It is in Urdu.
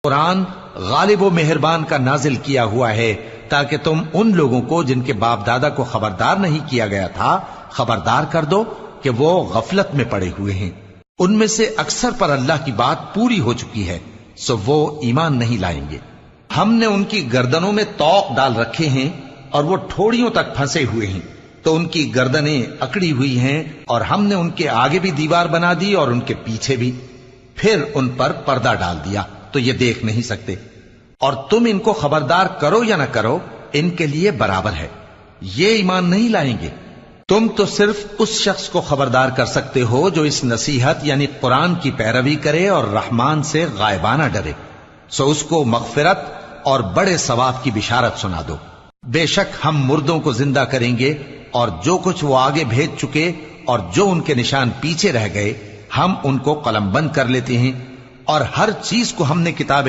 قرآن غالب و مہربان کا نازل کیا ہوا ہے تاکہ تم ان لوگوں کو جن کے باپ دادا کو خبردار نہیں کیا گیا تھا خبردار کر دو کہ وہ غفلت میں پڑے ہوئے ہیں۔ ان میں سے اکثر پر اللہ کی بات پوری ہو چکی ہے، سو وہ ایمان نہیں لائیں گے۔ ہم نے ان کی گردنوں میں طوق ڈال رکھے ہیں اور وہ ٹھوڑیوں تک پھنسے ہوئے ہیں، تو ان کی گردنیں اکڑی ہوئی ہیں، اور ہم نے ان کے آگے بھی دیوار بنا دی اور ان کے پیچھے بھی، پھر ان پر پردہ ڈال دیا تو یہ دیکھ نہیں سکتے۔ اور تم ان کو خبردار کرو یا نہ کرو ان کے لیے برابر ہے، یہ ایمان نہیں لائیں گے۔ تم تو صرف اس شخص کو خبردار کر سکتے ہو جو اس نصیحت یعنی قرآن کی پیروی کرے اور رحمان سے غائبانہ ڈرے، سو اس کو مغفرت اور بڑے ثواب کی بشارت سنا دو۔ بے شک ہم مردوں کو زندہ کریں گے، اور جو کچھ وہ آگے بھیج چکے اور جو ان کے نشان پیچھے رہ گئے ہم ان کو قلم بند کر لیتے ہیں، اور ہر چیز کو ہم نے کتاب